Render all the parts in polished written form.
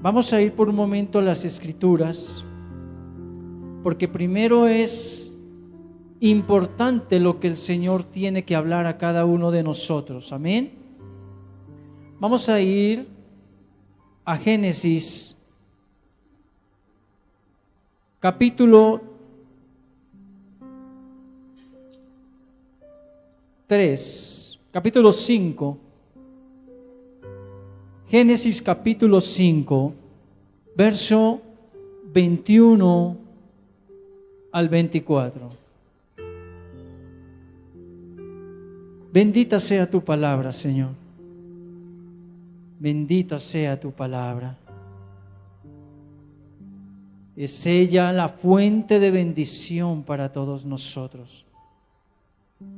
Vamos a ir por un momento a las Escrituras, porque primero es importante lo que el Señor tiene que hablar a cada uno de nosotros. Amén. Vamos a ir a Génesis, capítulo 3, capítulo 5. Génesis capítulo 5, verso 21 al 24. Bendita sea tu palabra, Señor. Bendita sea tu palabra. Es ella la fuente de bendición para todos nosotros.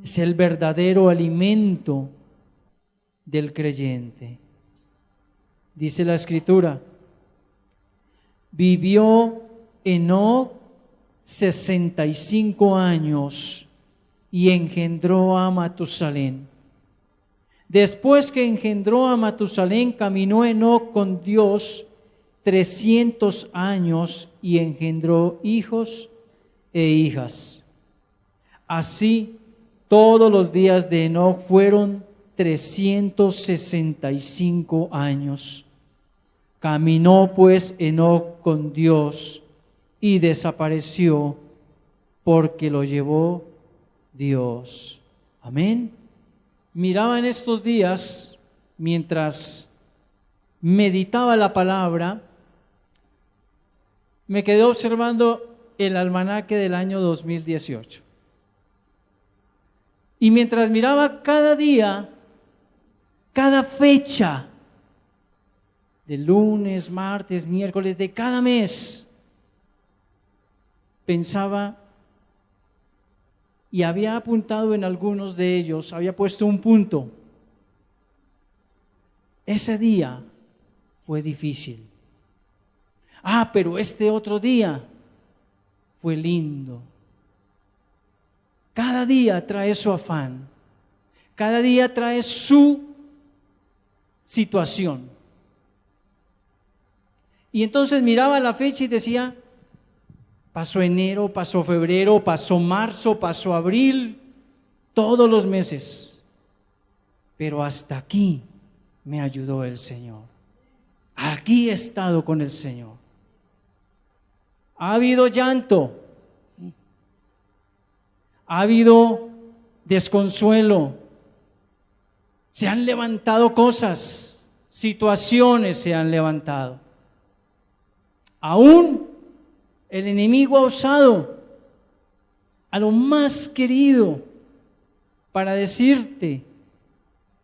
Es el verdadero alimento del creyente. Dice la Escritura: vivió Enoc 65 años y engendró a Matusalén. Después que engendró a Matusalén, caminó Enoc con Dios 300 años y engendró hijos e hijas. Así, todos los días de Enoc fueron 365 años. Caminó pues Enoc con Dios y desapareció porque lo llevó Dios. Amén. Miraba en estos días, mientras meditaba la palabra, me quedé observando el almanaque del año 2018. Y mientras miraba cada día, cada fecha, de lunes, martes, miércoles, de cada mes, pensaba y había apuntado en algunos de ellos, había puesto un punto. Ese día fue difícil. Pero este otro día fue lindo. Cada día trae su afán. Cada día trae su situación. Y entonces miraba la fecha y decía, pasó enero, pasó febrero, pasó marzo, pasó abril, todos los meses. Pero hasta aquí me ayudó el Señor. Aquí he estado con el Señor. Ha habido llanto, ha habido desconsuelo, se han levantado cosas, situaciones se han levantado. Aún el enemigo ha usado a lo más querido para decirte,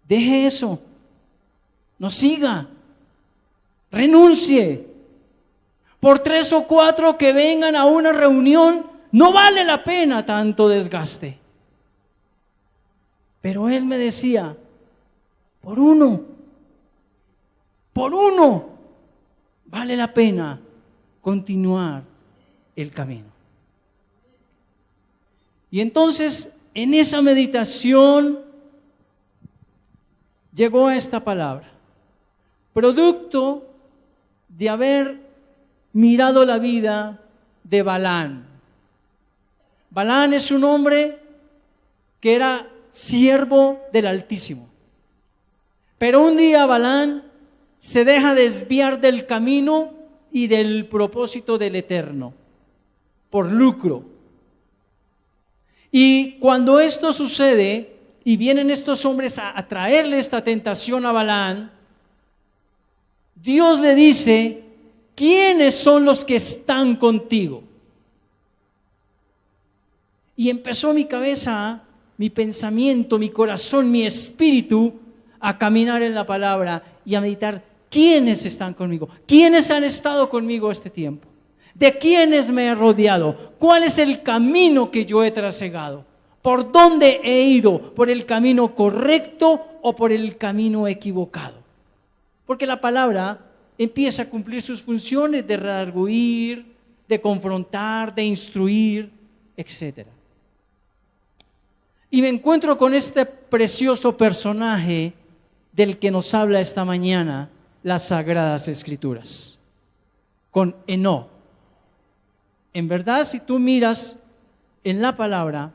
deje eso, no siga, renuncie. Por 3 o 4 que vengan a una reunión, no vale la pena tanto desgaste. Pero él me decía, por uno, vale la pena continuar el camino. Y entonces, en esa meditación, llegó a esta palabra, producto de haber mirado la vida de Balaam. Balaam es un hombre que era siervo del Altísimo. Pero un día Balaam se deja desviar del camino y del propósito del Eterno por lucro. Y cuando esto sucede y vienen estos hombres a traerle esta tentación a Balaam, Dios le dice, ¿quiénes son los que están contigo? Y empezó mi cabeza, mi pensamiento, mi corazón, mi espíritu a caminar en la palabra y a meditar, ¿quiénes están conmigo? ¿Quiénes han estado conmigo este tiempo? ¿De quiénes me he rodeado? ¿Cuál es el camino que yo he trasegado? ¿Por dónde he ido? ¿Por el camino correcto o por el camino equivocado? Porque la palabra empieza a cumplir sus funciones de redarguir, de confrontar, de instruir, etc. Y me encuentro con este precioso personaje del que nos habla esta mañana las Sagradas Escrituras. con Enoc. En verdad, si tú miras en la palabra,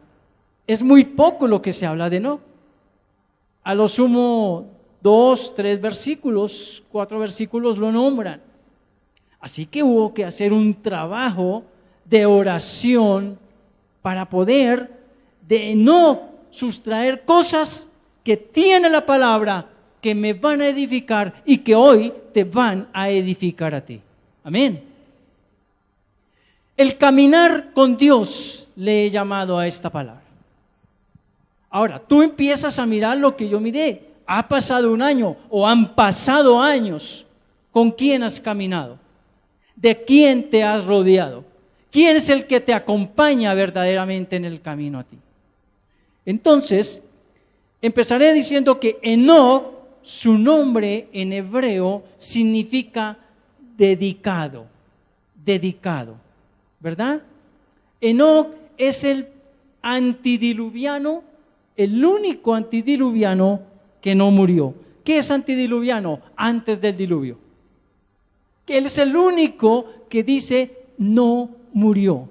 es muy poco lo que se habla de Enoc. A lo sumo 2, 3 versículos, 4 versículos lo nombran. Así que hubo que hacer un trabajo de oración para poder de Enoc sustraer cosas que tiene la palabra, que me van a edificar y que hoy te van a edificar a ti. Amén. El caminar con Dios le he llamado a esta palabra. Ahora, tú empiezas a mirar lo que yo miré. Ha pasado un año o han pasado años. ¿Con quién has caminado? ¿De quién te has rodeado? ¿Quién es el que te acompaña verdaderamente en el camino a ti? Entonces, empezaré diciendo que Enoc, su nombre en hebreo significa dedicado, ¿verdad? Enoc es el antidiluviano, el único antidiluviano que no murió. ¿Qué es antidiluviano? Antes del diluvio. Que él es el único que dice no murió.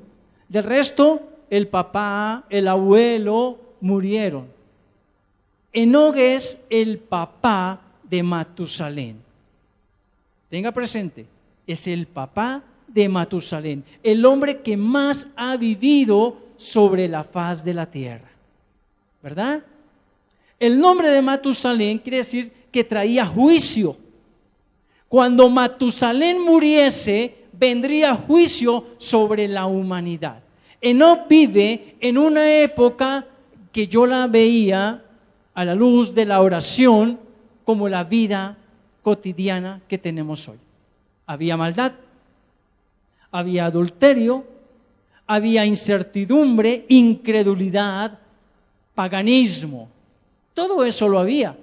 Del resto, el papá, el abuelo murieron. Enoc es el papá de Matusalén. Tenga presente, es el papá de Matusalén, el hombre que más ha vivido sobre la faz de la tierra, ¿verdad? El nombre de Matusalén quiere decir que traía juicio. Cuando Matusalén muriese, vendría juicio sobre la humanidad. Enoc vive en una época que yo la veía a la luz de la oración como la vida cotidiana que tenemos hoy. Había maldad, había adulterio, había incertidumbre, incredulidad, paganismo. Todo eso lo había.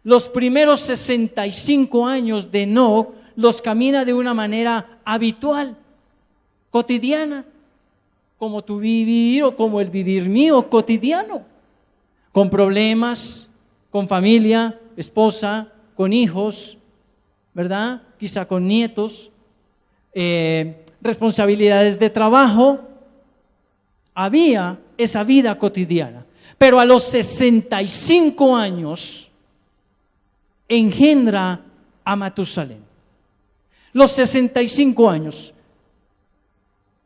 Los primeros 65 años de Enoc los camina de una manera habitual, cotidiana, como tu vivir o como el vivir mío, cotidiano, con problemas, con familia, esposa, con hijos, ¿verdad? Quizá con nietos, responsabilidades de trabajo. Había esa vida cotidiana. Pero a los 65 años engendra a Matusalén. Los 65 años,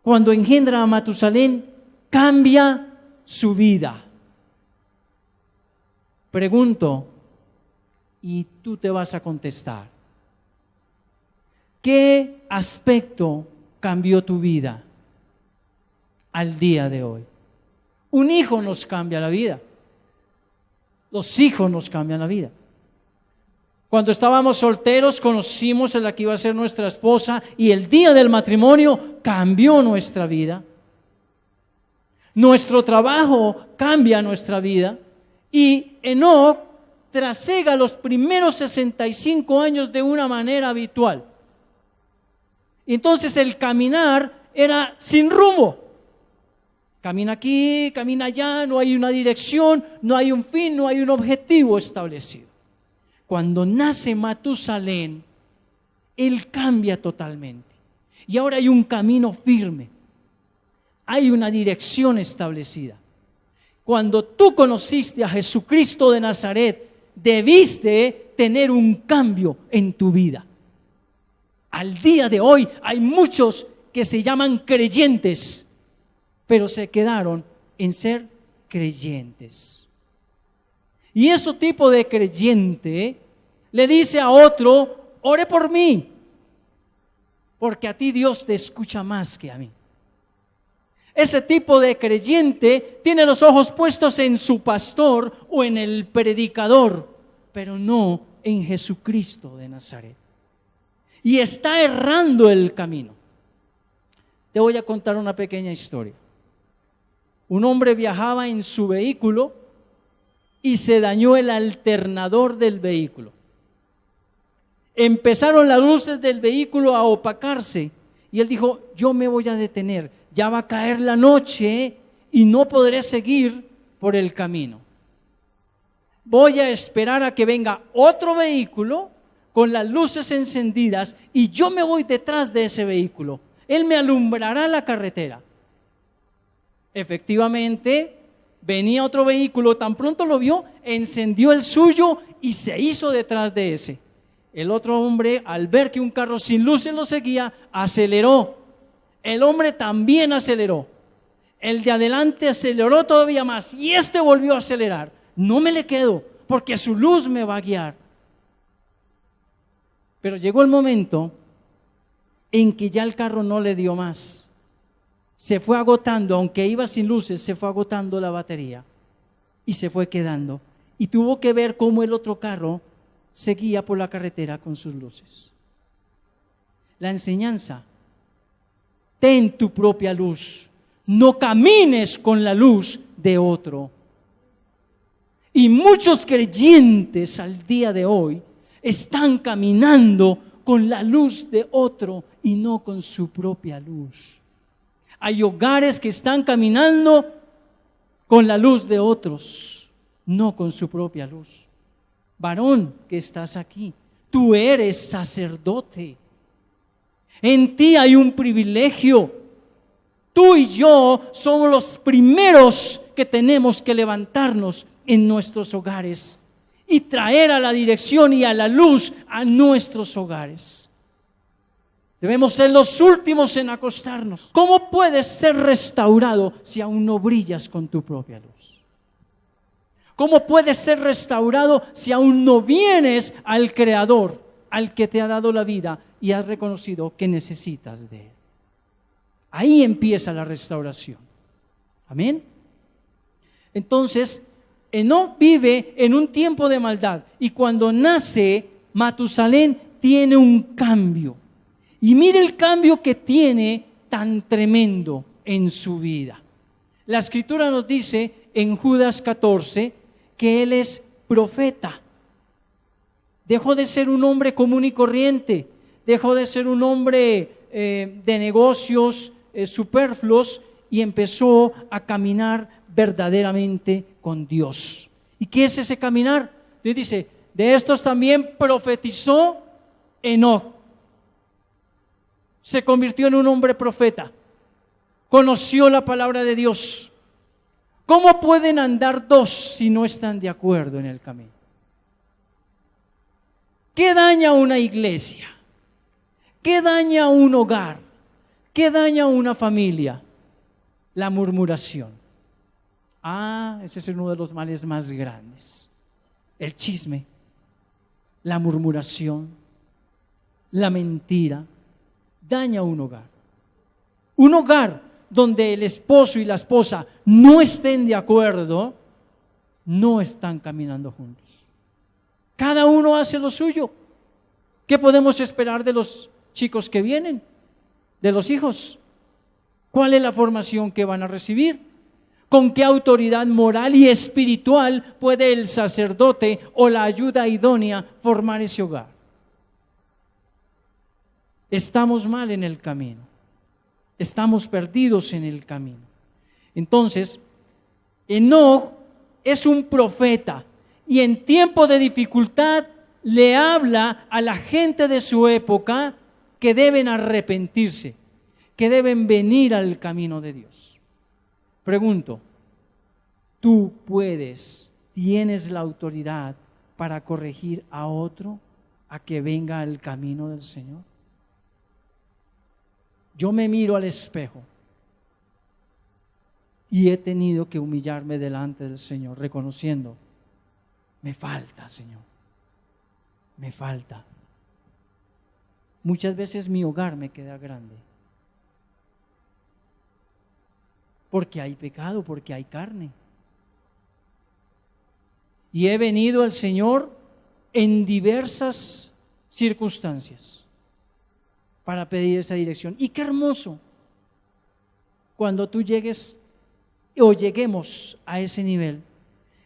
cuando engendra a Matusalén, cambia su vida. Pregunto, y tú te vas a contestar, ¿qué aspecto cambió tu vida al día de hoy? Un hijo nos cambia la vida. Los hijos nos cambian la vida. Cuando estábamos solteros conocimos a la que iba a ser nuestra esposa y el día del matrimonio cambió nuestra vida. Nuestro trabajo cambia nuestra vida y Enoc trasega los primeros 65 años de una manera habitual. Entonces el caminar era sin rumbo. Camina aquí, camina allá, no hay una dirección, no hay un fin, no hay un objetivo establecido. Cuando nace Matusalén, él cambia totalmente. Y ahora hay un camino firme, hay una dirección establecida. Cuando tú conociste a Jesucristo de Nazaret, debiste tener un cambio en tu vida. Al día de hoy hay muchos que se llaman creyentes, pero se quedaron en ser creyentes. Y ese tipo de creyente le dice a otro, ore por mí, porque a ti Dios te escucha más que a mí. Ese tipo de creyente tiene los ojos puestos en su pastor o en el predicador, pero no en Jesucristo de Nazaret. Y está errando el camino. Te voy a contar una pequeña historia. Un hombre viajaba en su vehículo y se dañó el alternador del vehículo. Empezaron las luces del vehículo a opacarse y él dijo, yo me voy a detener, ya va a caer la noche y no podré seguir por el camino. Voy a esperar a que venga otro vehículo con las luces encendidas y yo me voy detrás de ese vehículo. Él me alumbrará la carretera. Efectivamente, venía otro vehículo, tan pronto lo vio, encendió el suyo y se hizo detrás de ese. El otro hombre, al ver que un carro sin luces lo seguía, aceleró. El hombre también aceleró. El de adelante aceleró todavía más y este volvió a acelerar. No me le quedo porque su luz me va a guiar. Pero llegó el momento en que ya el carro no le dio más. Se fue agotando, aunque iba sin luces, se fue agotando la batería y se fue quedando. Y tuvo que ver cómo el otro carro seguía por la carretera con sus luces. La enseñanza: ten tu propia luz, no camines con la luz de otro. Y muchos creyentes al día de hoy están caminando con la luz de otro y no con su propia luz. Hay hogares que están caminando con la luz de otros, no con su propia luz. Varón que estás aquí, tú eres sacerdote. En ti hay un privilegio. Tú y yo somos los primeros que tenemos que levantarnos en nuestros hogares y traer a la dirección y a la luz a nuestros hogares. Debemos ser los últimos en acostarnos. ¿Cómo puedes ser restaurado si aún no brillas con tu propia luz? ¿Cómo puedes ser restaurado si aún no vienes al Creador, al que te ha dado la vida y has reconocido que necesitas de Él? Ahí empieza la restauración. Amén. Entonces, Enoc vive en un tiempo de maldad y cuando nace Matusalén tiene un cambio. Y mire el cambio que tiene tan tremendo en su vida. La Escritura nos dice en Judas 14 que él es profeta. Dejó de ser un hombre común y corriente, dejó de ser un hombre de negocios superfluos y empezó a caminar verdaderamente con Dios. ¿Y qué es ese caminar? Dios dice, de estos también profetizó Enoc. Se convirtió en un hombre profeta, conoció la palabra de Dios. ¿Cómo pueden andar dos si no están de acuerdo en el camino? ¿Qué daña una iglesia? ¿Qué daña un hogar? ¿Qué daña una familia? La murmuración. Ese es uno de los males más grandes. El chisme, la murmuración, la mentira, daña un hogar. Un hogar donde el esposo y la esposa no estén de acuerdo, no están caminando juntos. Cada uno hace lo suyo. ¿Qué podemos esperar de los chicos que vienen? De los hijos. ¿Cuál es la formación que van a recibir? ¿Con qué autoridad moral y espiritual puede el sacerdote o la ayuda idónea formar ese hogar? Estamos mal en el camino. Estamos perdidos en el camino. Entonces, Enoc es un profeta y en tiempo de dificultad le habla a la gente de su época que deben arrepentirse, que deben venir al camino de Dios. Pregunto, ¿tú tienes la autoridad para corregir a otro a que venga al camino del Señor? Yo me miro al espejo y he tenido que humillarme delante del Señor, reconociendo, me falta, Señor, me falta. Muchas veces mi hogar me queda grande, porque hay pecado, porque hay carne. Y he venido al Señor en diversas circunstancias para pedir esa dirección. Y qué hermoso cuando tú llegues o lleguemos a ese nivel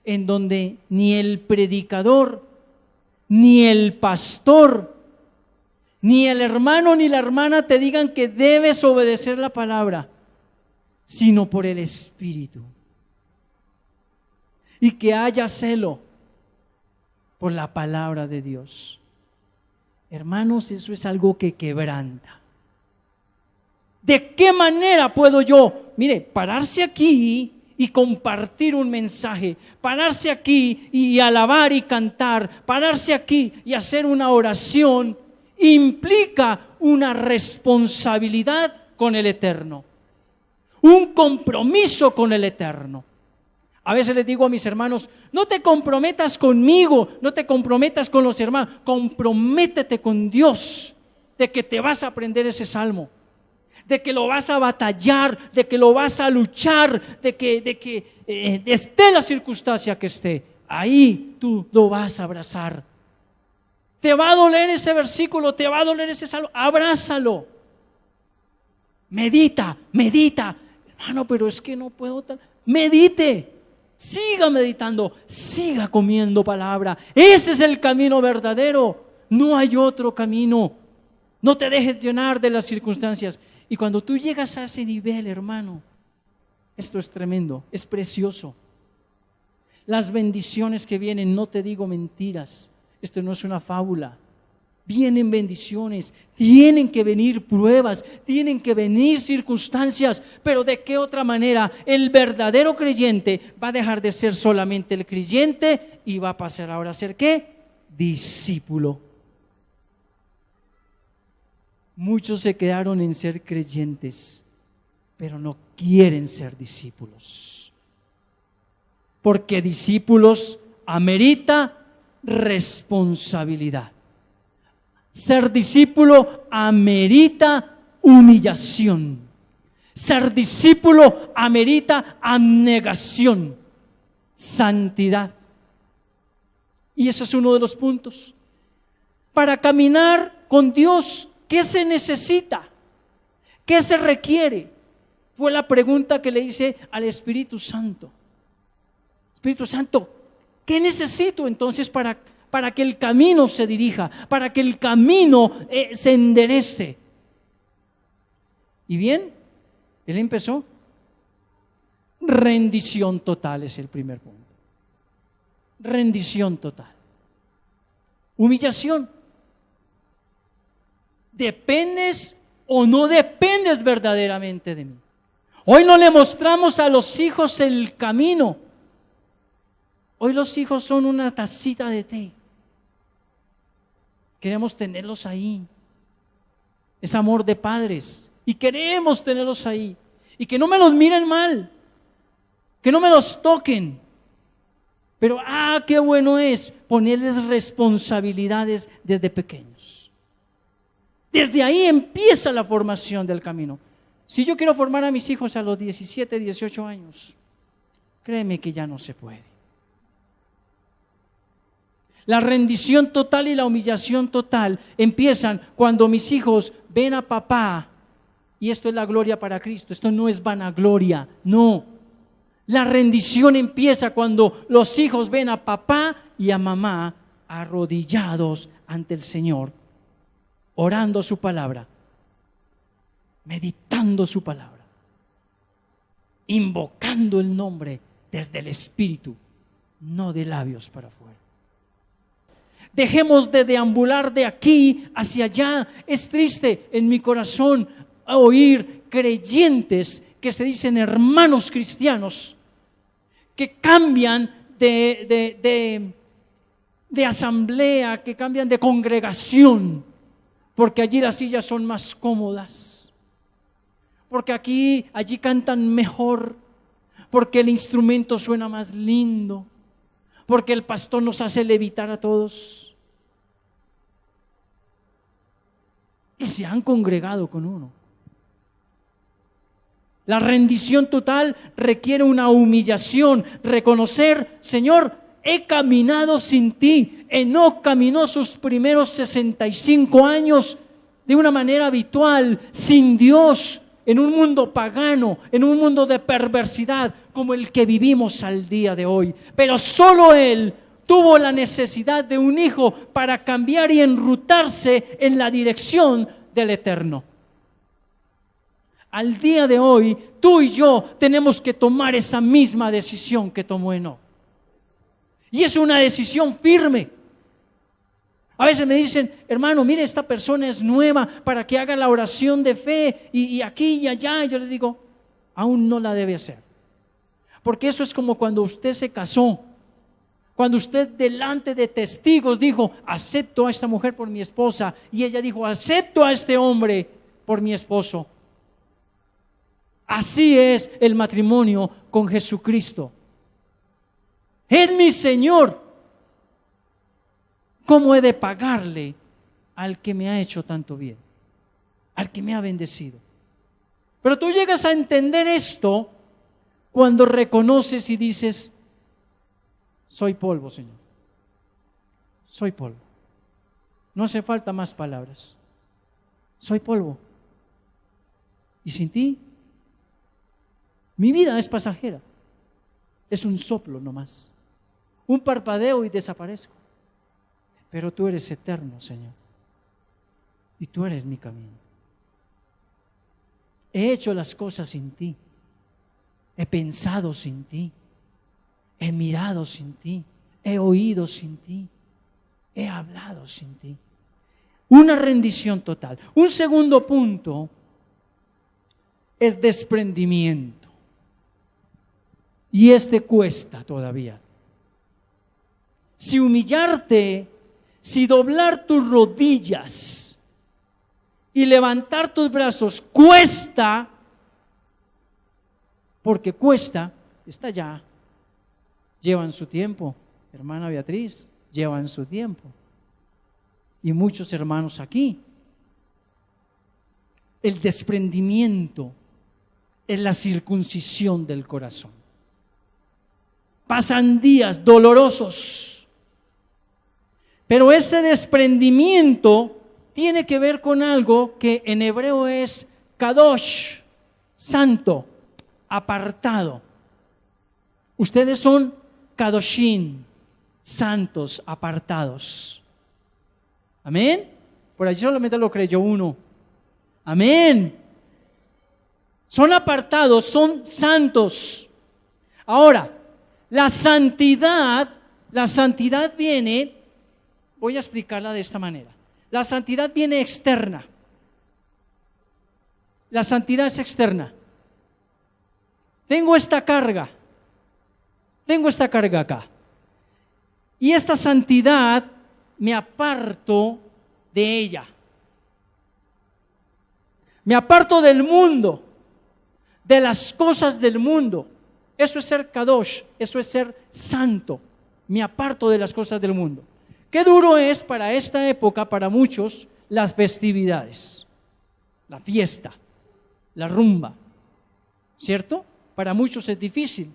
en donde ni el predicador, ni el pastor, ni el hermano ni la hermana te digan que debes obedecer la palabra, sino por el Espíritu. Y que haya celo por la palabra de Dios. Hermanos, eso es algo que quebranta. ¿De qué manera puedo yo, pararse aquí y compartir un mensaje, pararse aquí y alabar y cantar, pararse aquí y hacer una oración, implica una responsabilidad con el Eterno, un compromiso con el Eterno? A veces les digo a mis hermanos, no te comprometas conmigo, no te comprometas con los hermanos, comprométete con Dios, de que te vas a aprender ese salmo, de que lo vas a batallar, de que lo vas a luchar, de que esté la circunstancia que esté, ahí tú lo vas a abrazar. Te va a doler ese versículo, te va a doler ese salmo, abrázalo. Medita, hermano, pero es que no puedo, medite. Siga meditando, siga comiendo palabra. Ese es el camino verdadero. No hay otro camino. No te dejes llenar de las circunstancias. Y cuando tú llegas a ese nivel, hermano, esto es tremendo, es precioso. Las bendiciones que vienen, no te digo mentiras. Esto no es una fábula. Vienen bendiciones, tienen que venir pruebas, tienen que venir circunstancias, pero ¿de qué otra manera? El verdadero creyente va a dejar de ser solamente el creyente y va a pasar ahora a ser ¿qué? Discípulo. Muchos se quedaron en ser creyentes, pero no quieren ser discípulos, porque discípulos amerita responsabilidad. Ser discípulo amerita humillación. Ser discípulo amerita abnegación, santidad. Y ese es uno de los puntos. Para caminar con Dios, ¿qué se necesita? ¿Qué se requiere? Fue la pregunta que le hice al Espíritu Santo. Espíritu Santo, ¿qué necesito entonces para que el camino se dirija, para que el camino se enderece? Y bien, él empezó. Rendición total es el primer punto. Rendición total. Humillación. ¿Dependes o no dependes verdaderamente de mí? Hoy no le mostramos a los hijos el camino. Hoy los hijos son una tacita de té. Queremos tenerlos ahí. Es amor de padres. Y queremos tenerlos ahí. Y que no me los miren mal. Que no me los toquen. Pero, qué bueno es ponerles responsabilidades desde pequeños. Desde ahí empieza la formación del camino. Si yo quiero formar a mis hijos a los 17, 18 años, créeme que ya no se puede. La rendición total y la humillación total empiezan cuando mis hijos ven a papá, y esto es la gloria para Cristo, esto no es vanagloria, no. La rendición empieza cuando los hijos ven a papá y a mamá arrodillados ante el Señor, orando su palabra, meditando su palabra, invocando el nombre desde el Espíritu, no de labios para afuera. Dejemos de deambular de aquí hacia allá. Es triste en mi corazón oír creyentes que se dicen hermanos cristianos, que cambian de asamblea, que cambian de congregación, porque allí las sillas son más cómodas, porque allí cantan mejor, porque el instrumento suena más lindo, porque el pastor nos hace levitar a todos. Y se han congregado con uno. La rendición total requiere una humillación, reconocer, Señor, he caminado sin ti. Enoc caminó sus primeros 65 años de una manera habitual, sin Dios, en un mundo pagano, en un mundo de perversidad como el que vivimos al día de hoy. Pero solo él tuvo la necesidad de un hijo para cambiar y enrutarse en la dirección del Eterno. Al día de hoy, tú y yo tenemos que tomar esa misma decisión que tomó Enoc. Y es una decisión firme. A veces me dicen, hermano, mire, esta persona es nueva para que haga la oración de fe y aquí y allá. Y yo le digo, aún no la debe hacer. Porque eso es como cuando usted se casó. Cuando usted delante de testigos dijo, acepto a esta mujer por mi esposa. Y ella dijo, acepto a este hombre por mi esposo. Así es el matrimonio con Jesucristo. Es mi Señor. ¿Cómo he de pagarle al que me ha hecho tanto bien? Al que me ha bendecido. Pero tú llegas a entender esto cuando reconoces y dices, soy polvo, Señor. Soy polvo. No hace falta más palabras. Soy polvo. Y sin ti, mi vida es pasajera. Es un soplo nomás. Un parpadeo y desaparezco. Pero tú eres eterno, Señor. Y tú eres mi camino. He hecho las cosas sin ti. He pensado sin ti. He mirado sin ti. He oído sin ti. He hablado sin ti. Una rendición total. Un segundo punto es desprendimiento. Y este cuesta todavía. Si humillarte, si doblar tus rodillas y levantar tus brazos cuesta, porque cuesta, está ya, llevan su tiempo, hermana Beatriz, llevan su tiempo. Y muchos hermanos aquí. El desprendimiento es la circuncisión del corazón. Pasan días dolorosos. Pero ese desprendimiento tiene que ver con algo que en hebreo es kadosh, santo, apartado. Ustedes son kadoshim, santos, apartados. Amén. Por allí solamente lo creyó uno. Amén. Son apartados, son santos. Ahora, la santidad viene. Voy a explicarla de esta manera. La santidad viene externa. La santidad es externa. Tengo esta carga acá. Y esta santidad me aparto de ella. Me aparto del mundo, de las cosas del mundo. Eso es ser kadosh, eso es ser santo. Me aparto de las cosas del mundo. Qué duro es para esta época, para muchos, las festividades, la fiesta, la rumba, ¿cierto? Para muchos es difícil.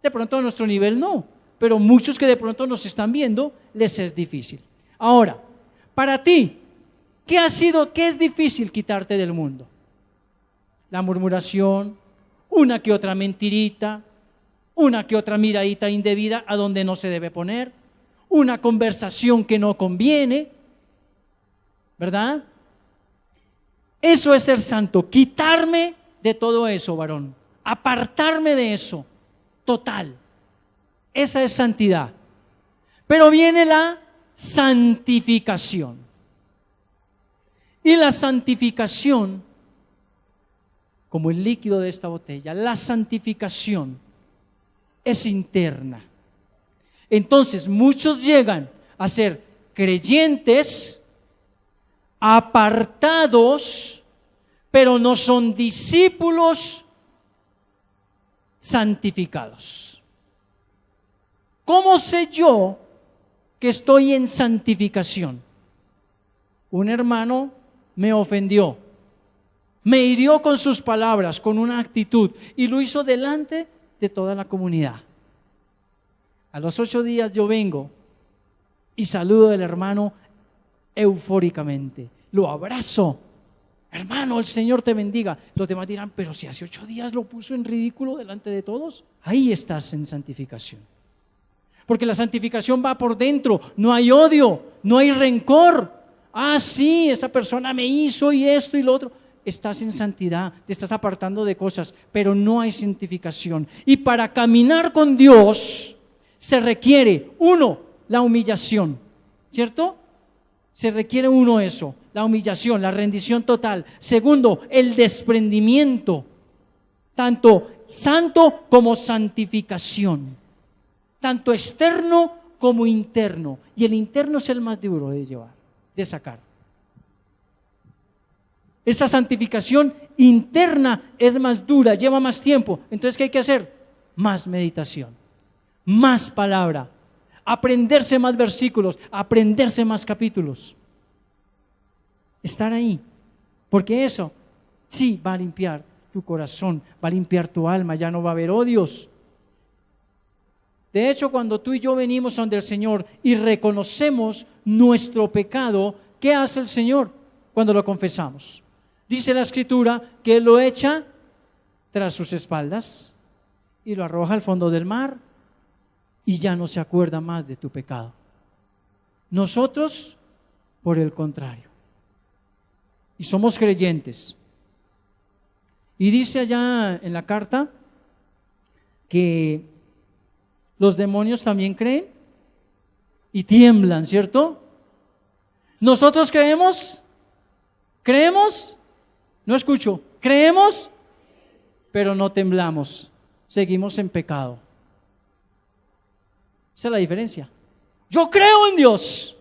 De pronto a nuestro nivel no, pero muchos que de pronto nos están viendo, les es difícil. Ahora, para ti, ¿qué es difícil quitarte del mundo? La murmuración, una que otra mentirita, una que otra miradita indebida a donde no se debe poner, una conversación que no conviene, ¿verdad? Eso es ser santo, quitarme de todo eso, varón, apartarme de eso, total. Esa es santidad. Pero viene la santificación. Y la santificación, como el líquido de esta botella, la santificación es interna. Entonces, muchos llegan a ser creyentes, apartados, pero no son discípulos santificados. ¿Cómo sé yo que estoy en santificación? Un hermano me ofendió, me hirió con sus palabras, con una actitud, y lo hizo delante de toda la comunidad. A los 8 días yo vengo y saludo al hermano eufóricamente. Lo abrazo. Hermano, el Señor te bendiga. Los demás dirán, pero si hace 8 días lo puso en ridículo delante de todos. Ahí estás en santificación. Porque la santificación va por dentro. No hay odio, no hay rencor. Ah, sí, esa persona me hizo y esto y lo otro. Estás en santidad, te estás apartando de cosas, pero no hay santificación. Y para caminar con Dios se requiere, 1, la humillación, ¿cierto? Se requiere uno eso, la humillación, la rendición total. Segundo, el desprendimiento, tanto santo como santificación, tanto externo como interno. Y el interno es el más duro de llevar, de sacar. Esa santificación interna es más dura, lleva más tiempo. Entonces, ¿qué hay que hacer? Más meditación, más palabra, aprenderse más versículos, aprenderse más capítulos. Estar ahí, porque eso sí va a limpiar tu corazón, va a limpiar tu alma, ya no va a haber odios. De hecho, cuando tú y yo venimos ante el Señor y reconocemos nuestro pecado, ¿qué hace el Señor cuando lo confesamos? Dice la Escritura que Él lo echa tras sus espaldas y lo arroja al fondo del mar y ya no se acuerda más de tu pecado. Nosotros, por el contrario, y somos creyentes. Y dice allá en la carta que los demonios también creen y tiemblan, ¿cierto? Nosotros creemos, no escucho, creemos, pero no temblamos, seguimos en pecado. Esa es la diferencia. Yo creo en Dios,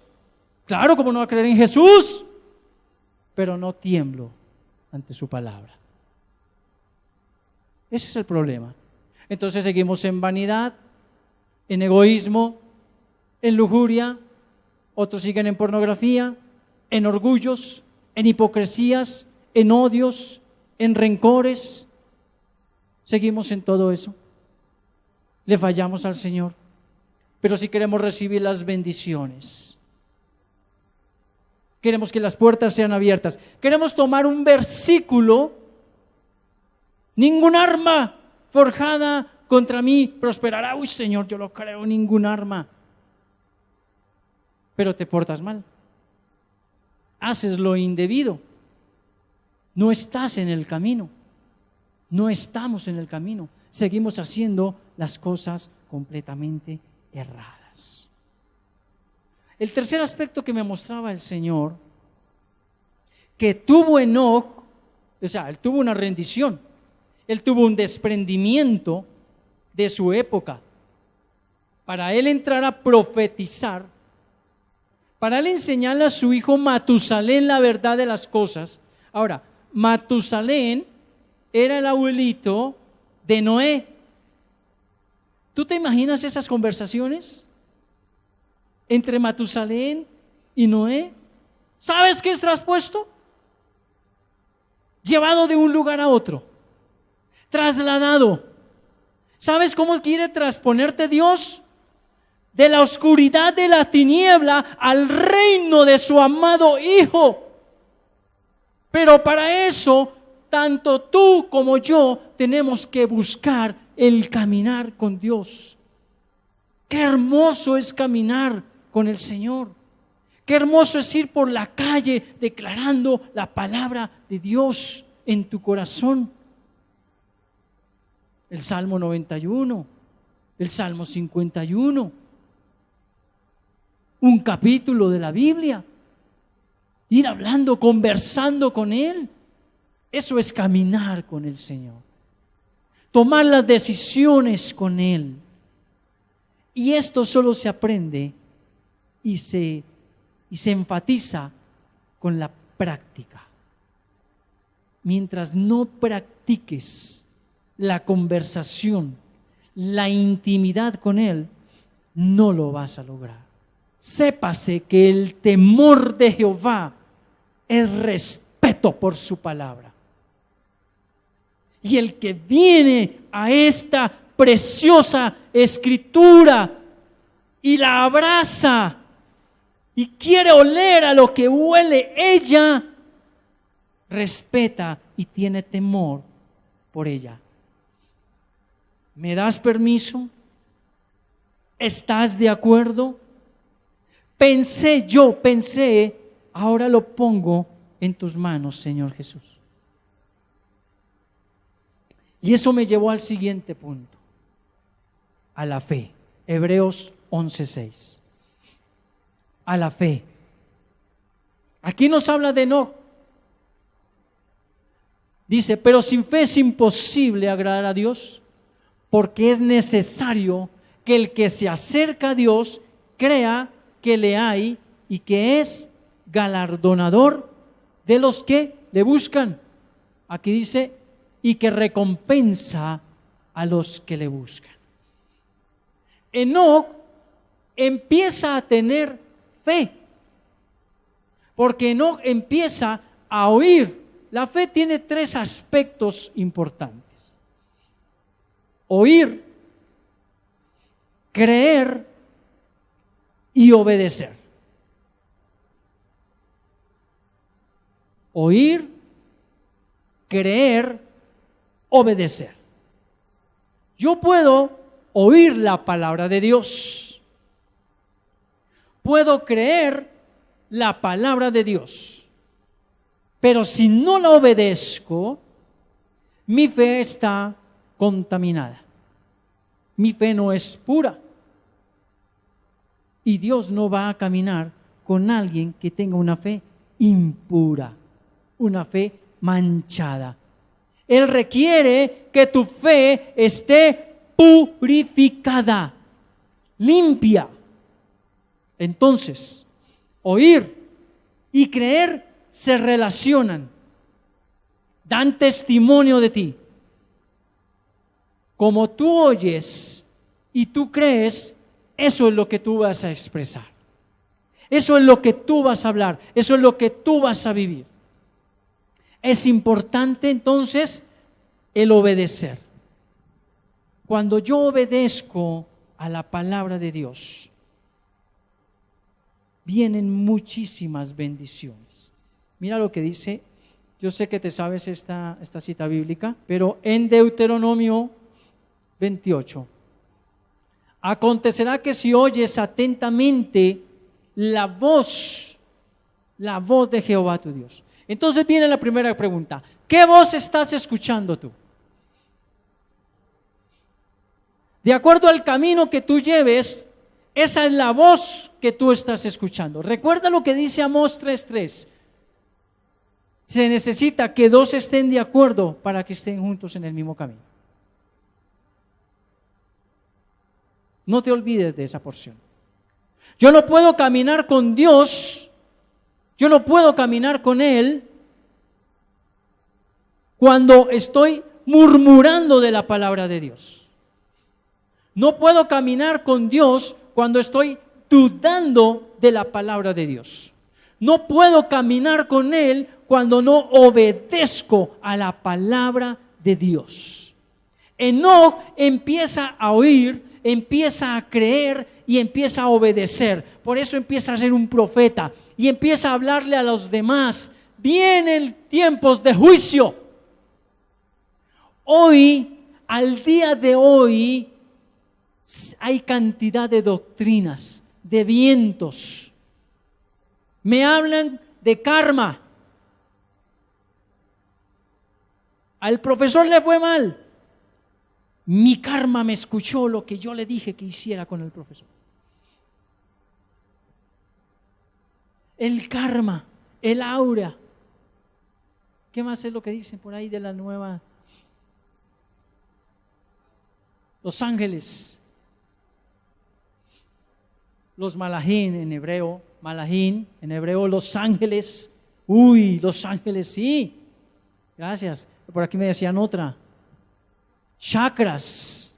claro, ¿cómo no va a creer en Jesús? Pero no tiemblo ante su palabra. Ese es el problema. Entonces seguimos en vanidad, en egoísmo, en lujuria, otros siguen en pornografía, en orgullos, en hipocresías, en odios, en rencores. Seguimos en todo eso. Le fallamos al Señor. Pero si queremos recibir las bendiciones, queremos que las puertas sean abiertas, queremos tomar un versículo: ningún arma forjada contra mí prosperará. Uy, Señor, yo lo creo, ningún arma. Pero te portas mal, haces lo indebido, no estás en el camino, no estamos en el camino, seguimos haciendo las cosas completamente erradas. El tercer aspecto que me mostraba el Señor, que tuvo Enoc, o sea, él tuvo una rendición, él tuvo un desprendimiento de su época, para él entrar a profetizar, para él enseñarle a su hijo Matusalén la verdad de las cosas. Ahora, Matusalén era el abuelito de Noé. ¿Tú te imaginas esas conversaciones entre Matusalén y Noé? ¿Sabes qué es traspuesto? Llevado de un lugar a otro, trasladado. ¿Sabes cómo quiere transponerte Dios? De la oscuridad de la tiniebla al reino de su amado Hijo. Pero para eso, tanto tú como yo tenemos que buscar el caminar con Dios. Qué hermoso es caminar con el Señor. Qué hermoso es ir por la calle declarando la palabra de Dios en tu corazón. El Salmo 91, el Salmo 51, un capítulo de la Biblia, ir hablando, conversando con Él. Eso es caminar con el Señor, tomar las decisiones con Él. Y esto solo se aprende y se enfatiza con la práctica. Mientras no practiques la conversación, la intimidad con Él, no lo vas a lograr. Sépase que el temor de Jehová es respeto por su palabra. Y el que viene a esta preciosa escritura y la abraza y quiere oler a lo que huele ella, respeta y tiene temor por ella. ¿Me das permiso? ¿Estás de acuerdo? Pensé, ahora lo pongo en tus manos, Señor Jesús. Y eso me llevó al siguiente punto, a la fe. Hebreos 11:6. A la fe. Aquí nos habla de Enoc. Dice, pero sin fe es imposible agradar a Dios, porque es necesario que el que se acerca a Dios crea que le hay y que es galardonador de los que le buscan. Aquí dice, y que recompensa a los que le buscan. Enoc empieza a tener fe, porque Enoc empieza a oír. La fe tiene 3 aspectos importantes: oír, creer y obedecer. Oír, creer, obedecer. Yo puedo oír la palabra de Dios. Puedo creer la palabra de Dios. Pero si no la obedezco, mi fe está contaminada. Mi fe no es pura. Y Dios no va a caminar con alguien que tenga una fe impura, una fe manchada. Él requiere que tu fe esté purificada, limpia. Entonces, oír y creer se relacionan, dan testimonio de ti. Como tú oyes y tú crees, eso es lo que tú vas a expresar. Eso es lo que tú vas a hablar, eso es lo que tú vas a vivir. Es importante entonces el obedecer. Cuando yo obedezco a la palabra de Dios, vienen muchísimas bendiciones. Mira lo que dice, yo sé que te sabes esta cita bíblica, pero en Deuteronomio 28, acontecerá que si oyes atentamente la voz de Jehová tu Dios. Entonces viene la primera pregunta: ¿qué voz estás escuchando tú? De acuerdo al camino que tú lleves, esa es la voz que tú estás escuchando. Recuerda lo que dice Amós 3:3. Se necesita que 2 estén de acuerdo para que estén juntos en el mismo camino. No te olvides de esa porción. Yo no puedo caminar con Dios, yo no puedo caminar con Él cuando estoy murmurando de la palabra de Dios. No puedo caminar con Dios cuando estoy dudando de la palabra de Dios. No puedo caminar con Él cuando no obedezco a la palabra de Dios. Enoc empieza a oír, empieza a creer y empieza a obedecer. Por eso empieza a ser un profeta y empieza a hablarle a los demás. Vienen tiempos de juicio. Hoy, al día de hoy, hay cantidad de doctrinas, de vientos. Me hablan de karma. Al profesor le fue mal. Mi karma me escuchó lo que yo le dije que hiciera con el profesor. El karma, el aura. ¿Qué más es lo que dicen por ahí de la nueva? Los ángeles. Los malajim en hebreo, malajim en hebreo, los ángeles. Uy, los ángeles, sí. Gracias. Por aquí me decían otra. Chakras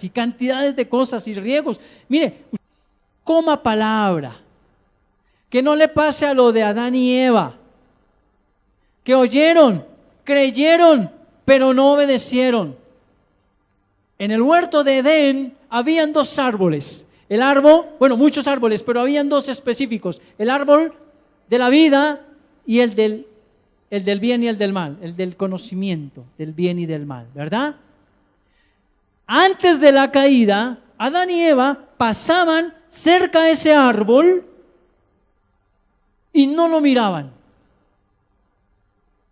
y cantidades de cosas y riegos. Mire, coma palabra. Que no le pase a lo de Adán y Eva, que oyeron, creyeron, pero no obedecieron. En el huerto de Edén habían 2 árboles. El árbol, bueno, muchos árboles, pero habían 2 específicos. El árbol de la vida y el del bien y el del mal, el del conocimiento del bien y del mal, ¿verdad? Antes de la caída, Adán y Eva pasaban cerca de ese árbol y no lo miraban.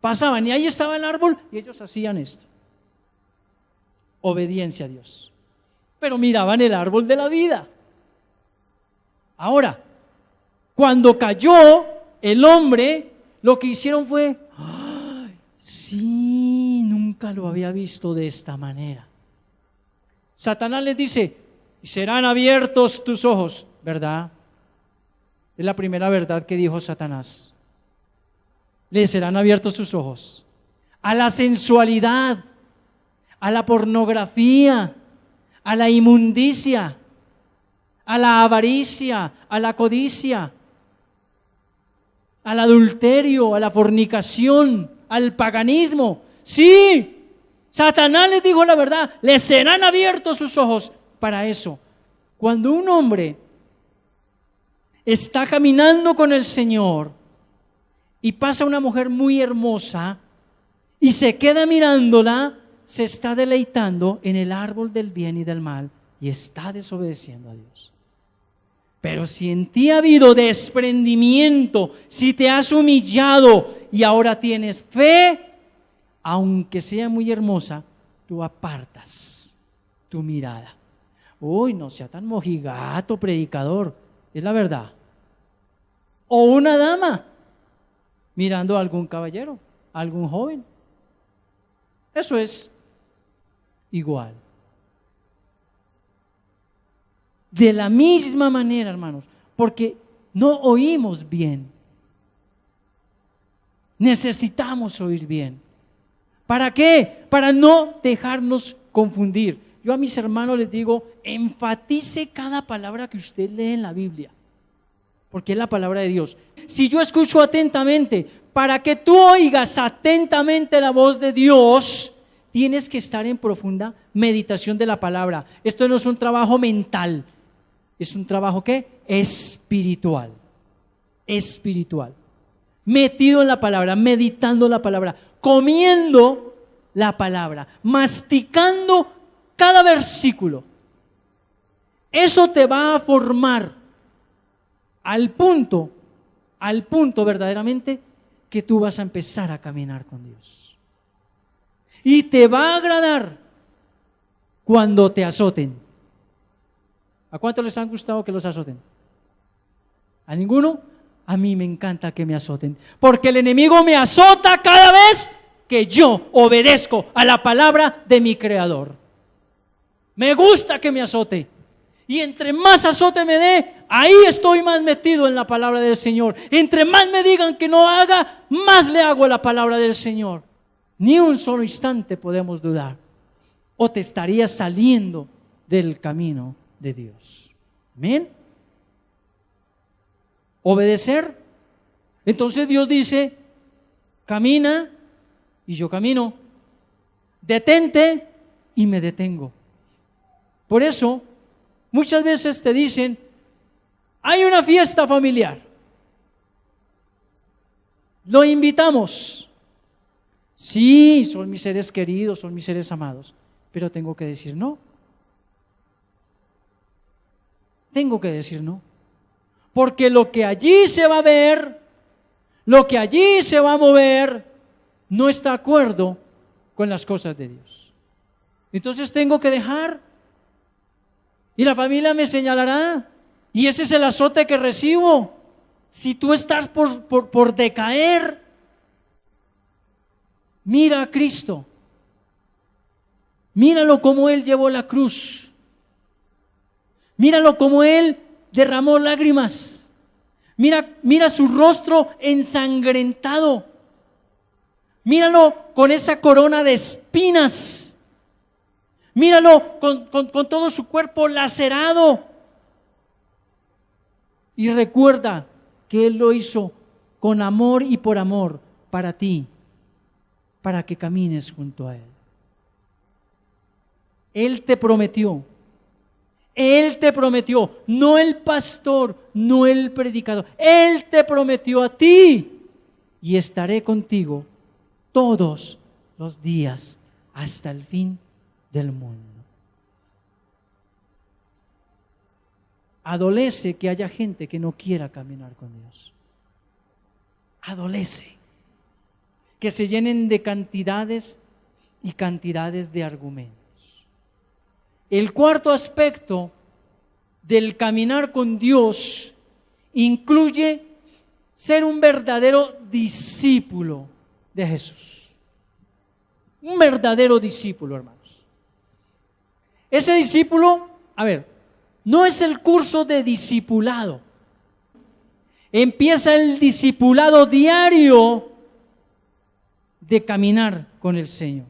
Pasaban y ahí estaba el árbol y ellos hacían esto. Obediencia a Dios. Pero miraban el árbol de la vida. Ahora, Cuando cayó el hombre, lo que hicieron fue, ¡ay, sí, nunca lo había visto de esta manera! Satanás les dice, serán abiertos tus ojos, ¿verdad? Es la primera verdad que dijo Satanás. Les serán abiertos sus ojos a la sensualidad, a la pornografía, a la inmundicia, a la avaricia, a la codicia, al adulterio, a la fornicación, al paganismo. Sí, Satanás les dijo la verdad, les serán abiertos sus ojos para eso. Cuando un hombre está caminando con el Señor y pasa una mujer muy hermosa y se queda mirándola, se está deleitando en el árbol del bien y del mal y está desobedeciendo a Dios. Pero si en ti ha habido desprendimiento, si te has humillado y ahora tienes fe, aunque sea muy hermosa, tú apartas tu mirada. Uy, no sea tan mojigato, predicador, es la verdad. O una dama mirando a algún caballero, a algún joven. Eso es igual. De la misma manera, hermanos, porque no oímos bien. Necesitamos oír bien. ¿Para qué? Para no dejarnos confundir. Yo a mis hermanos les digo, enfatice cada palabra que usted lee en la Biblia, porque es la palabra de Dios. Si yo escucho atentamente, para que tú oigas atentamente la voz de Dios, tienes que estar en profunda meditación de la palabra. Esto no es un trabajo mental, es un trabajo ¿qué? Espiritual. Espiritual. Metido en la palabra, meditando la palabra, comiendo la palabra, masticando cada versículo. Eso te va a formar al punto verdaderamente que tú vas a empezar a caminar con Dios. Y te va a agradar cuando te azoten. ¿A cuántos les han gustado que los azoten? ¿A ninguno? A mí me encanta que me azoten, porque el enemigo me azota cada vez que yo obedezco a la palabra de mi Creador. Me gusta que me azote. Y entre más azote me dé, ahí estoy más metido en la palabra del Señor. Entre más me digan que no haga, más le hago la palabra del Señor. Ni un solo instante podemos dudar, o te estarías saliendo del camino de Dios. Amén. Obedecer. Entonces Dios dice, camina y yo camino. Detente y me detengo. Por eso, muchas veces te dicen, hay una fiesta familiar, lo invitamos. Sí, son mis seres queridos, son mis seres amados, pero tengo que decir no. Tengo que decir no. Porque lo que allí se va a ver, lo que allí se va a mover, no está de acuerdo con las cosas de Dios. Entonces tengo que dejar. Y la familia me señalará. Y ese es el azote que recibo. Si tú estás por decaer, mira a Cristo. Míralo como Él llevó la cruz. Míralo como Él derramó lágrimas. Mira su rostro ensangrentado. Míralo con esa corona de espinas. Míralo con todo su cuerpo lacerado. Y recuerda que Él lo hizo con amor y por amor para ti, para que camines junto a Él. Él te prometió, no el pastor, no el predicador, Él te prometió a ti, y estaré contigo todos los días hasta el fin del mundo. Adolece que haya gente que no quiera caminar con Dios. Adolece que se llenen de cantidades y cantidades de argumentos. El cuarto aspecto del caminar con Dios incluye ser un verdadero discípulo de Jesús. Un verdadero discípulo, hermanos. Ese discípulo, no es el curso de discipulado. Empieza el discipulado diario de caminar con el Señor.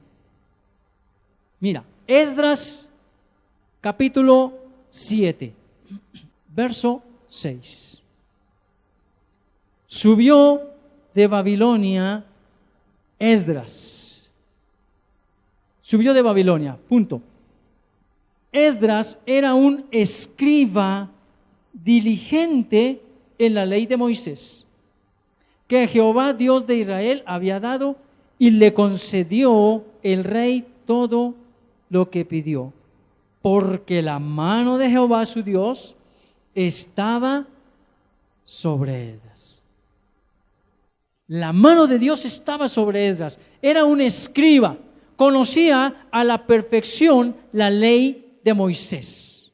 Mira, Esdras capítulo 7, verso 6. Subió de Babilonia Esdras. Subió de Babilonia, punto. Esdras era un escriba diligente en la ley de Moisés, que Jehová Dios de Israel había dado, y le concedió el rey todo lo que pidió, porque la mano de Jehová su Dios estaba sobre Esdras. La mano de Dios estaba sobre Esdras. Era un escriba, conocía a la perfección la ley de Moisés.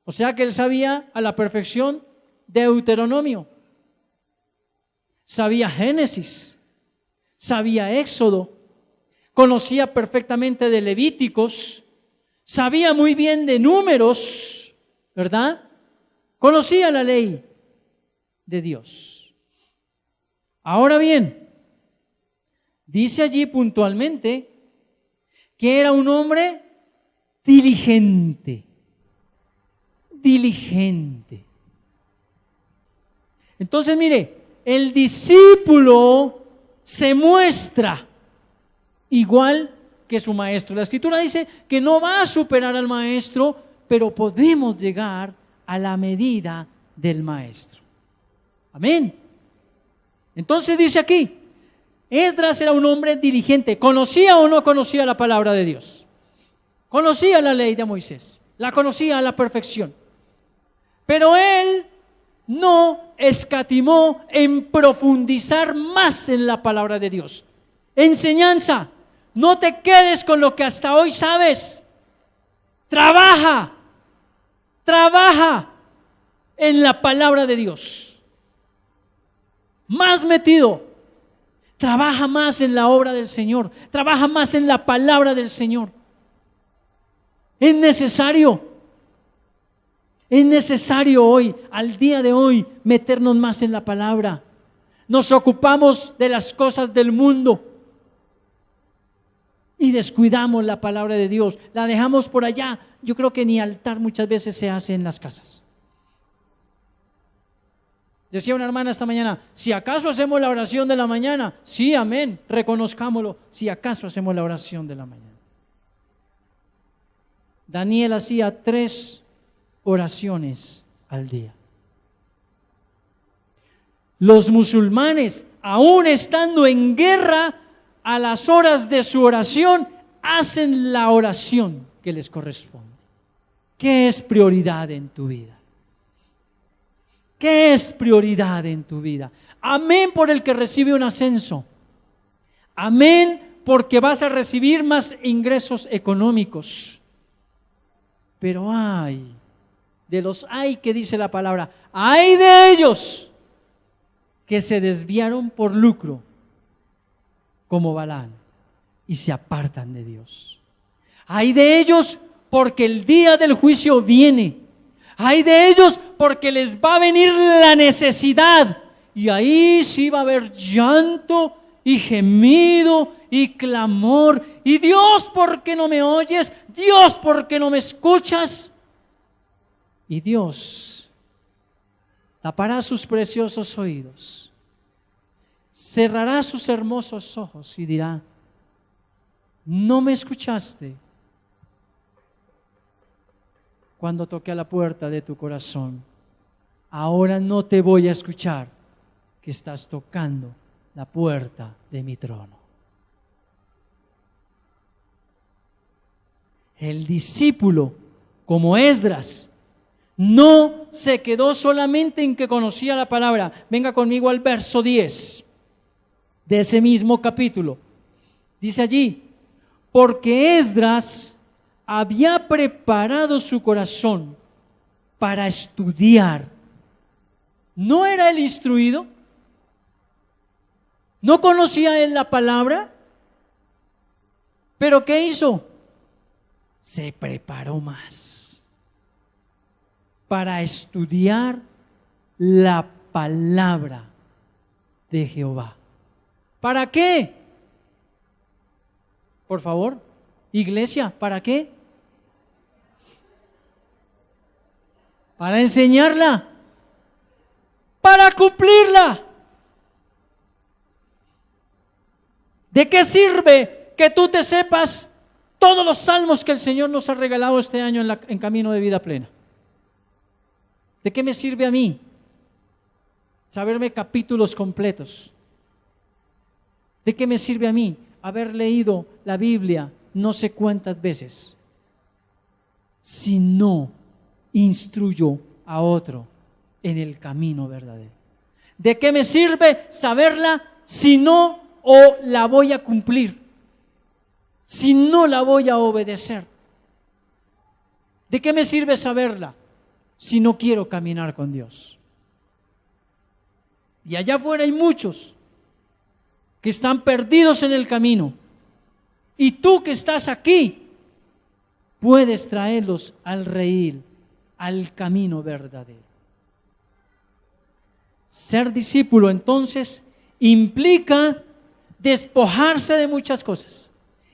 O sea que él sabía a la perfección Deuteronomio, sabía Génesis, sabía Éxodo, conocía perfectamente de Levíticos, sabía muy bien de Números, ¿verdad? Conocía la ley de Dios. Ahora bien, dice allí puntualmente que era un hombre diligente. Entonces, mire, el discípulo se muestra igual que su maestro. La Escritura dice que no va a superar al maestro, pero podemos llegar a la medida del maestro. Amén. Entonces dice aquí, Esdras era un hombre diligente. ¿Conocía o no conocía la palabra de Dios? Conocía la ley de Moisés, la conocía a la perfección. Pero él no escatimó en profundizar más en la palabra de Dios. Enseñanza, no te quedes con lo que hasta hoy sabes. Trabaja en la palabra de Dios. Más metido. Trabaja más en la obra del Señor. Trabaja más en la palabra del Señor. Es necesario hoy, al día de hoy, meternos más en la palabra. Nos ocupamos de las cosas del mundo y descuidamos la palabra de Dios. La dejamos por allá. Yo creo que ni altar muchas veces se hace en las casas. Decía una hermana esta mañana, si acaso hacemos la oración de la mañana, sí, amén, reconozcámoslo, si acaso hacemos la oración de la mañana. Daniel hacía 3 oraciones al día. Los musulmanes, aún estando en guerra, a las horas de su oración, hacen la oración que les corresponde. ¿Qué es prioridad en tu vida? ¿Qué es prioridad en tu vida? Amén por el que recibe un ascenso. Amén porque vas a recibir más ingresos económicos. Pero ay de los ay que dice la palabra, ay de ellos que se desviaron por lucro como Balaam y se apartan de Dios. Ay de ellos porque el día del juicio viene. Ay de ellos porque les va a venir la necesidad y ahí sí va a haber llanto y gemido y clamor y Dios, ¿por qué no me oyes? Dios, ¿por qué no me escuchas? Y Dios tapará sus preciosos oídos, cerrará sus hermosos ojos y dirá, no me escuchaste cuando toqué a la puerta de tu corazón. Ahora no te voy a escuchar, que estás tocando la puerta de mi trono. El discípulo, como Esdras, no se quedó solamente en que conocía la palabra. Venga conmigo al verso 10 de ese mismo capítulo. Dice allí, porque Esdras había preparado su corazón para estudiar ¿No era él instruido? ¿No conocía él la palabra? ¿Pero qué hizo? Se preparó más para estudiar la palabra de Jehová. ¿Para qué? Por favor, iglesia, ¿para qué? Para enseñarla, para cumplirla. ¿De qué sirve que tú te sepas todos los salmos que el Señor nos ha regalado este año en Camino de Vida Plena? ¿De qué me sirve a mí saberme capítulos completos? ¿De qué me sirve a mí haber leído la Biblia no sé cuántas veces si no instruyo a otro en el camino verdadero? ¿De qué me sirve saberla si no la voy a cumplir? Si no la voy a obedecer. ¿De qué me sirve saberla si no quiero caminar con Dios? Y allá afuera hay muchos que están perdidos en el camino. Y tú que estás aquí, puedes traerlos al redil, al camino verdadero. Ser discípulo entonces implica despojarse de muchas cosas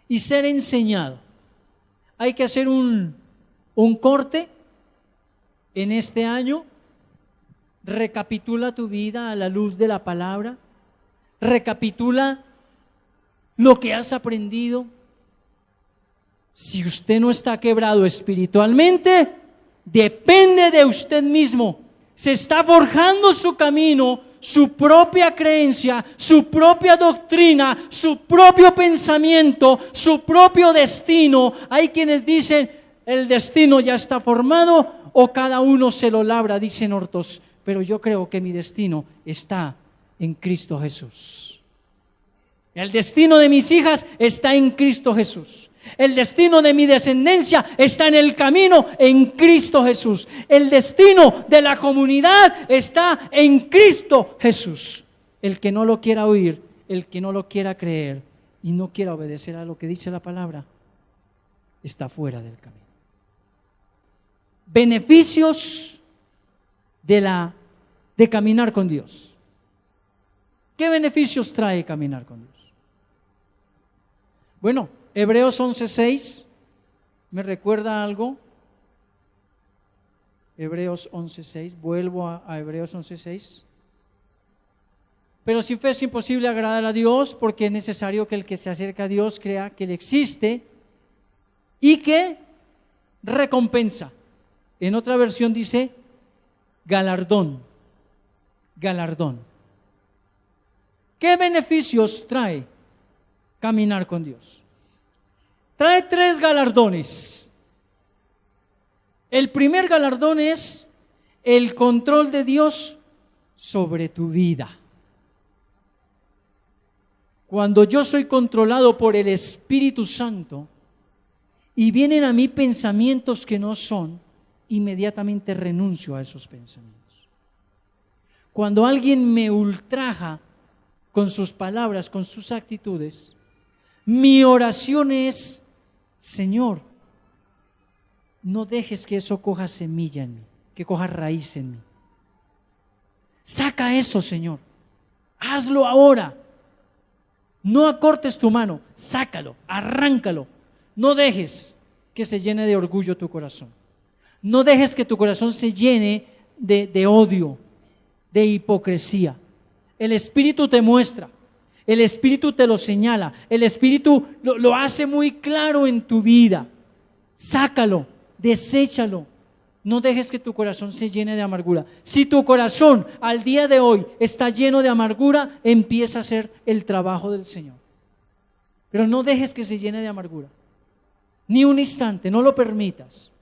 y ser enseñado. Hay que hacer un corte en este año. Recapitula tu vida a la luz de la palabra. Recapitula lo que has aprendido. Si usted no está quebrado espiritualmente, depende de usted mismo. Se está forjando su camino, su propia creencia, su propia doctrina, su propio pensamiento, su propio destino. Hay quienes dicen, el destino ya está formado, o cada uno se lo labra, dicen ortos. Pero yo creo que mi destino está en Cristo Jesús. El destino de mis hijas está en Cristo Jesús. El destino de mi descendencia está en el camino en Cristo Jesús. El destino de la comunidad está en Cristo Jesús. El que no lo quiera oír, el que no lo quiera creer y no quiera obedecer a lo que dice la palabra, está fuera del camino. Beneficios de caminar con Dios. ¿Qué beneficios trae caminar con Dios? Bueno, Hebreos 11:6 me recuerda algo. Hebreos 11:6, vuelvo a Hebreos 11:6. Pero sin fe es imposible agradar a Dios, porque es necesario que el que se acerca a Dios crea que Él existe y que recompensa. En otra versión dice galardón. Galardón. ¿Qué beneficios trae caminar con Dios? Trae 3 galardones. El primer galardón es el control de Dios sobre tu vida. Cuando yo soy controlado por el Espíritu Santo y vienen a mí pensamientos que no son, inmediatamente renuncio a esos pensamientos. Cuando alguien me ultraja con sus palabras, con sus actitudes, mi oración es: Señor, no dejes que eso coja semilla en mí, que coja raíz en mí. Saca eso, Señor. Hazlo ahora. No acortes tu mano, sácalo, arráncalo. No dejes que se llene de orgullo tu corazón. No dejes que tu corazón se llene de odio, de hipocresía. El Espíritu te muestra, el Espíritu te lo señala, el Espíritu lo hace muy claro en tu vida. Sácalo, deséchalo. No dejes que tu corazón se llene de amargura. Si tu corazón al día de hoy está lleno de amargura, empieza a hacer el trabajo del Señor. Pero no dejes que se llene de amargura. Ni un instante, no lo permitas.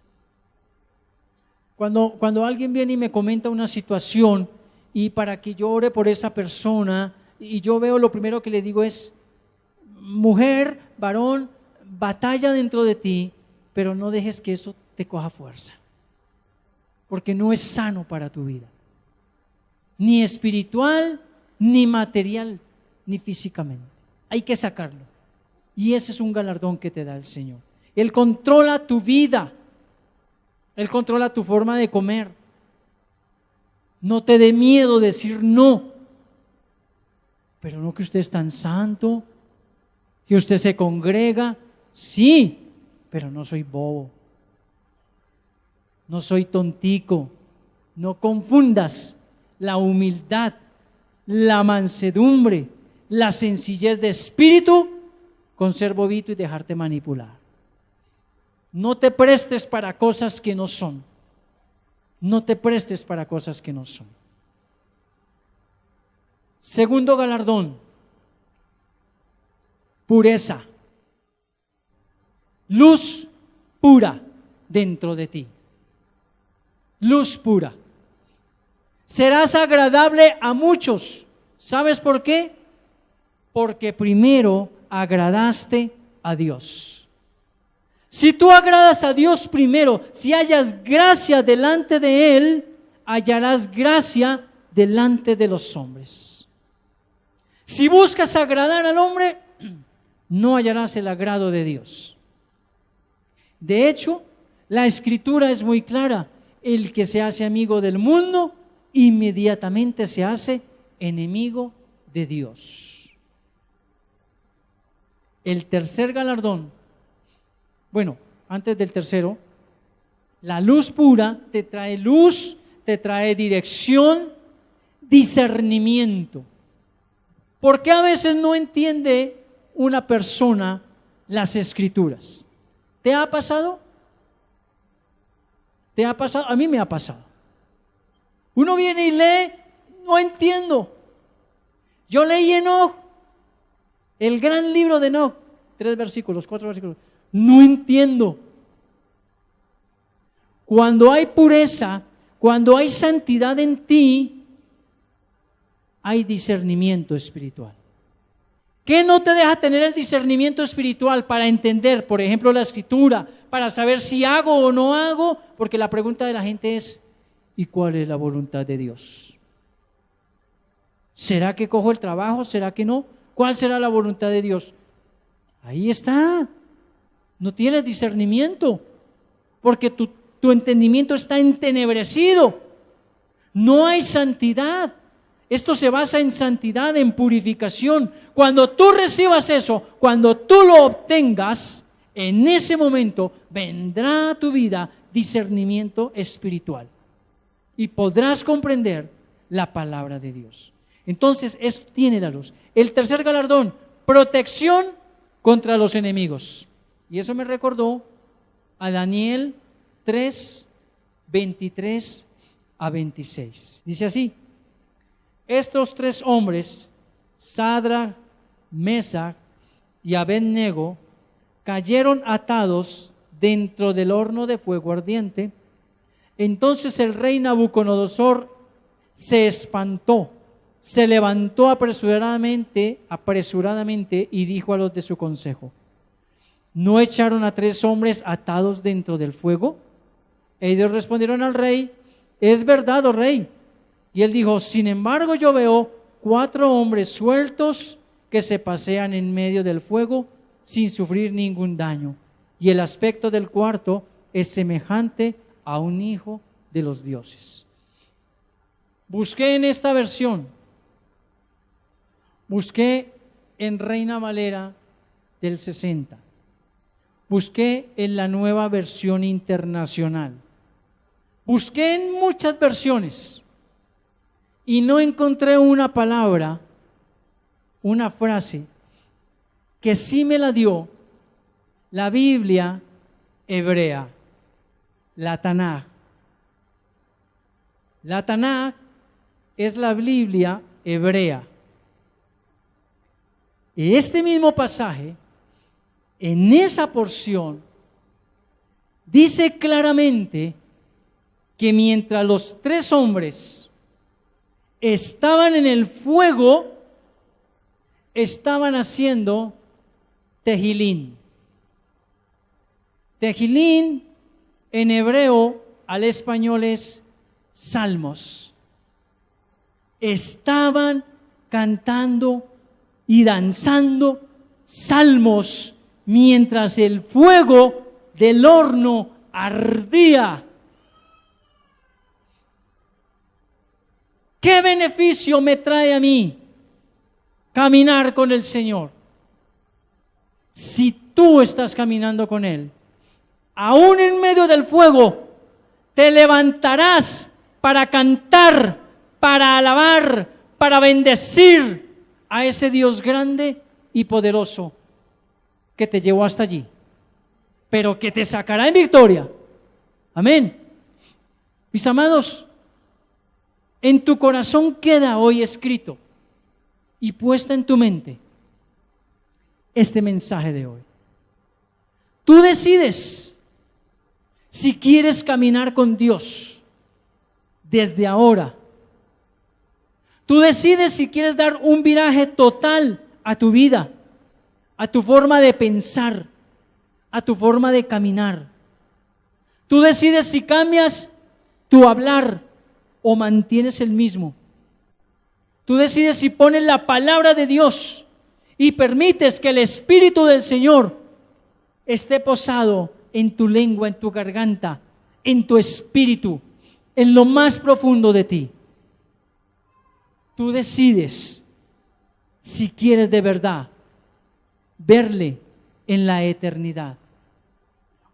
Cuando alguien viene y me comenta una situación y para que yo ore por esa persona, y yo veo, lo primero que le digo es: mujer, varón, batalla dentro de ti, pero no dejes que eso te coja fuerza, porque no es sano para tu vida. ni espiritual, ni material, ni físicamente. Hay que sacarlo. Y ese es un galardón que te da el Señor. Él controla tu vida. Él controla tu forma de comer. No te dé miedo decir no. Pero no que usted es tan santo, que usted se congrega. Sí, pero no soy bobo. No soy tontico. No confundas la humildad, la mansedumbre, la sencillez de espíritu con ser bobito y dejarte manipular. No te prestes para cosas que no son. No te prestes para cosas que no son. Segundo galardón, pureza. Luz pura dentro de ti. Luz pura. Serás agradable a muchos. ¿Sabes por qué? Porque primero agradaste a Dios. Si tú agradas a Dios primero, si hallas gracia delante de Él, hallarás gracia delante de los hombres. Si buscas agradar al hombre, no hallarás el agrado de Dios. De hecho, la Escritura es muy clara. El que se hace amigo del mundo, inmediatamente se hace enemigo de Dios. El tercer galardón, bueno, antes del tercero, la luz pura te trae luz, te trae dirección, discernimiento. ¿Por qué a veces no entiende una persona las Escrituras? ¿Te ha pasado? ¿Te ha pasado? A mí me ha pasado. Uno viene y lee, no entiendo. Yo leí Enoc, el gran libro de Enoc, 3 versículos, 4 versículos. No entiendo. Cuando hay pureza, cuando hay santidad en ti, hay discernimiento espiritual. ¿Qué no te deja tener el discernimiento espiritual para entender, por ejemplo, la Escritura, para saber si hago o no hago? Porque la pregunta de la gente es, ¿y cuál es la voluntad de Dios? ¿Será que cojo el trabajo? ¿Será que no? ¿Cuál será la voluntad de Dios? Ahí está. No tienes discernimiento, porque tu entendimiento está entenebrecido. No hay santidad. Esto se basa en santidad, en purificación. Cuando tú recibas eso, cuando tú lo obtengas, en ese momento vendrá a tu vida discernimiento espiritual y podrás comprender la palabra de Dios. Entonces, esto tiene la luz. El tercer galardón, protección contra los enemigos. Y eso me recordó a Daniel 3, 23 a 26. Dice así: estos 3 hombres, Sadrach, Mesach y Abed-nego, cayeron atados dentro del horno de fuego ardiente. Entonces el rey Nabucodonosor se espantó, se levantó apresuradamente y dijo a los de su consejo: ¿no echaron a 3 hombres atados dentro del fuego? Ellos respondieron al rey: es verdad, oh rey. Y él dijo: sin embargo, yo veo 4 hombres sueltos que se pasean en medio del fuego sin sufrir ningún daño. Y el aspecto del cuarto es semejante a un hijo de los dioses. Busqué en esta versión, busqué en Reina Valera del 60, busqué en la Nueva Versión Internacional, busqué en muchas versiones y no encontré una palabra, una frase que sí me la dio la Biblia hebrea, la Tanaj. La Tanaj es la Biblia hebrea. Y este mismo pasaje, en esa porción, dice claramente que mientras los 3 hombres estaban en el fuego, estaban haciendo tejilín. Tejilín en hebreo al español es salmos. estaban cantando y danzando salmos mientras el fuego del horno ardía. ¿Qué beneficio me trae a mí caminar con el Señor? Si tú estás caminando con Él, aún en medio del fuego, te levantarás para cantar, para alabar, para bendecir a ese Dios grande y poderoso que te llevó hasta allí, pero que te sacará en victoria. Amén. Mis amados, en tu corazón queda hoy escrito y puesta en tu mente este mensaje de hoy. Tú decides si quieres caminar con Dios desde ahora. Tú decides si quieres dar un viraje total a tu vida, a tu forma de pensar, a tu forma de caminar. Tú decides si cambias tu hablar o mantienes el mismo. Tú decides si pones la palabra de Dios y permites que el Espíritu del Señor esté posado en tu lengua, en tu garganta, en tu espíritu, en lo más profundo de ti. Tú decides si quieres de verdad verle en la eternidad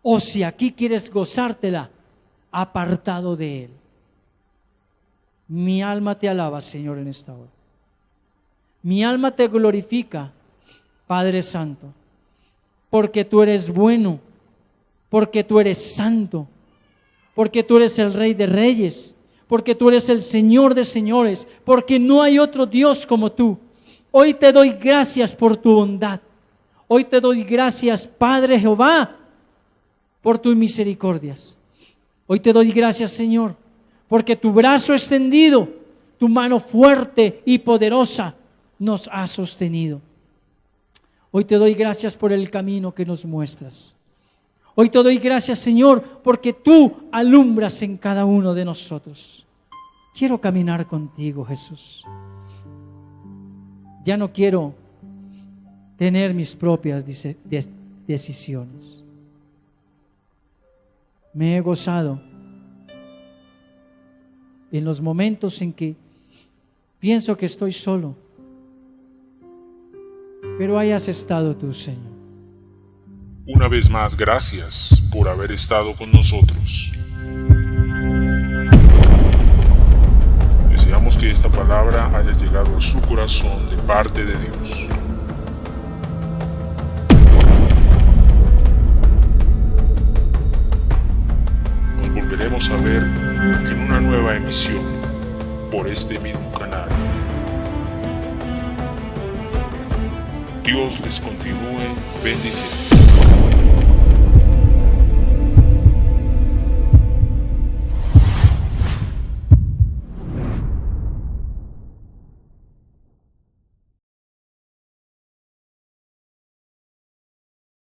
o si aquí quieres gozártela apartado de Él. Mi alma te alaba, Señor, en esta hora. Mi alma te glorifica, Padre Santo, porque tú eres bueno, porque tú eres santo, porque tú eres el Rey de Reyes, porque tú eres el Señor de señores, porque no hay otro Dios como tú. Hoy te doy gracias por tu bondad. Hoy te doy gracias, Padre Jehová, por tus misericordias. Hoy te doy gracias, Señor, porque tu brazo extendido, tu mano fuerte y poderosa nos ha sostenido. Hoy te doy gracias por el camino que nos muestras. Hoy te doy gracias, Señor, porque tú alumbras en cada uno de nosotros. Quiero caminar contigo, Jesús. Ya no quiero tener mis propias decisiones. Me he gozado en los momentos en que pienso que estoy solo, pero ahí has estado tú, Señor. Una vez más, gracias por haber estado con nosotros. Deseamos que esta palabra haya llegado a su corazón de parte de Dios. Nos volveremos a ver en una nueva emisión por este mismo canal. Dios les continúe bendiciendo.